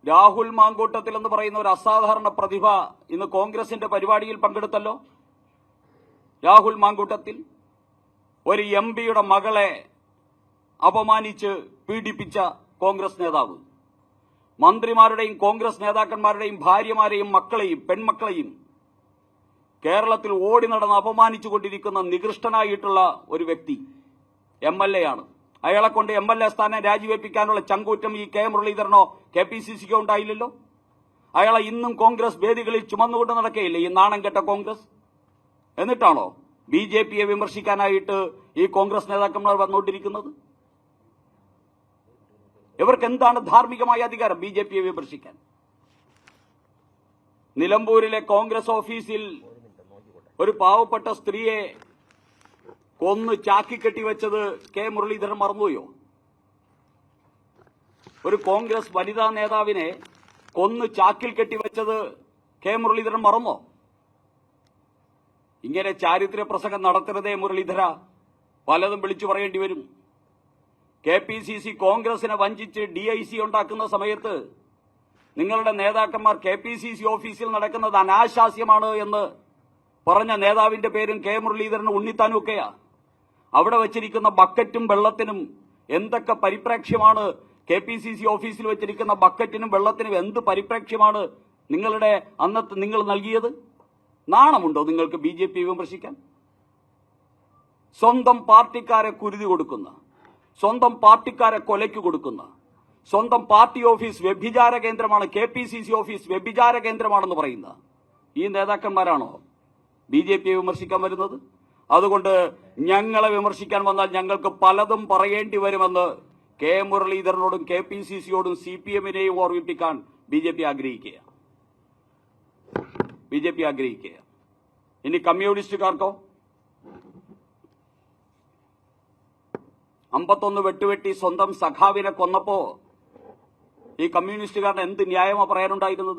രാഹുൽ മാങ്കൂട്ടത്തിൽ എന്ന് പറയുന്ന ഒരു അസാധാരണ പ്രതിഭ ഇന്ന് കോൺഗ്രസിന്റെ പരിപാടിയിൽ പങ്കെടുത്തല്ലോ. രാഹുൽ മാങ്കൂട്ടത്തിൽ ഒരു എംപിയുടെ മകളെ അപമാനിച്ച് പീഡിപ്പിച്ച കോൺഗ്രസ് നേതാവ്, മന്ത്രിമാരുടെയും കോൺഗ്രസ് നേതാക്കന്മാരുടെയും ഭാര്യമാരെയും മക്കളെയും പെൺമക്കളെയും കേരളത്തിൽ ഓടി നടന്ന് അപമാനിച്ചുകൊണ്ടിരിക്കുന്ന നികൃഷ്ടനായിട്ടുള്ള ഒരു വ്യക്തി MLA ആണ്. അയാളെ കൊണ്ട് MLA സ്ഥാനം രാജിവെപ്പിക്കാനുള്ള ചങ്കൂറ്റം ഈ കെ മുരളീധരനോ KPCCക്കോ ഉണ്ടായില്ലല്ലോ. അയാളെ ഇന്നും കോൺഗ്രസ് വേദികളിൽ ചുമന്നുകൊണ്ട് നടക്കുകയില്ലേ ഈ നാണം കെട്ട കോൺഗ്രസ്? എന്നിട്ടാണോ BJPയെ വിമർശിക്കാനായിട്ട് ഈ കോൺഗ്രസ് നേതാക്കന്മാർ വന്നുകൊണ്ടിരിക്കുന്നത്? ഇവർക്ക് എന്താണ് ധാർമ്മികമായ അധികാരം BJPയെ വിമർശിക്കാൻ? നിലമ്പൂരിലെ കോൺഗ്രസ് ഓഫീസിൽ ഒരു പാവപ്പെട്ട സ്ത്രീയെ കൊന്ന് ചാക്കിക്കെട്ടിവെച്ചത് കെ മുരളീധരൻ മറന്നുപോയോ? ഒരു കോൺഗ്രസ് വനിതാ നേതാവിനെ കൊന്ന് ചാക്കിൽ കെട്ടിവെച്ചത് കെ മുരളീധരൻ മറന്നോ? ഇങ്ങനെ ചാരിത്ര പ്രസംഗം നടത്തരുതേ മുരളീധര, പലതും വിളിച്ചു പറയേണ്ടി വരും. KPCC കോൺഗ്രസിനെ വഞ്ചിച്ച് DIC ഉണ്ടാക്കുന്ന സമയത്ത് നിങ്ങളുടെ നേതാക്കന്മാർ KPCC ഓഫീസിൽ നടക്കുന്നത് അനാശാസ്യമാണ് എന്ന് പറഞ്ഞ നേതാവിന്റെ പേരും കെ മുരളീധരനും ഉണ്ണിത്താനും ഒക്കെയാ. അവിടെ വെച്ചിരിക്കുന്ന ബക്കറ്റും വെള്ളത്തിനും എന്തൊക്കെ പരിപ്രേക്ഷ്യമാണ്, KPCC ഓഫീസിൽ വെച്ചിരിക്കുന്ന ബക്കറ്റിനും വെള്ളത്തിനും എന്ത് പരിപ്രേക്ഷ്യമാണ് നിങ്ങളുടെ അന്നത്തെ നിങ്ങൾ നൽകിയത്? നാണമുണ്ടോ നിങ്ങൾക്ക് BJP വിമർശിക്കാൻ? സ്വന്തം പാർട്ടിക്കാരെ കുരുതി കൊടുക്കുന്ന, സ്വന്തം പാർട്ടിക്കാരെ കൊലയ്ക്ക് കൊടുക്കുന്ന, സ്വന്തം പാർട്ടി ഓഫീസ് വ്യഭിചാര കേന്ദ്രമാണ്, KPCC ഓഫീസ് വ്യഭിചാര കേന്ദ്രമാണെന്ന് പറയുന്ന ഈ നേതാക്കന്മാരാണോ BJPയെ വിമർശിക്കാൻ വരുന്നത്? അതുകൊണ്ട് ഞങ്ങളെ വിമർശിക്കാൻ വന്നാൽ ഞങ്ങൾക്ക് പലതും പറയേണ്ടി വരുമെന്ന് കെ മുരളീധരനോടും KPCCയോടും CPMനെയും ഓർമ്മിപ്പിക്കാൻ BJP ആഗ്രഹിക്കുക. ഇനി കമ്മ്യൂണിസ്റ്റുകാർക്കോ 51 വെട്ടുവെട്ടി സ്വന്തം സഖാവിനെ കൊന്നപ്പോ ഈ കമ്മ്യൂണിസ്റ്റുകാരുടെ എന്ത് ന്യായമാ പറയാനുണ്ടായിരുന്നത്?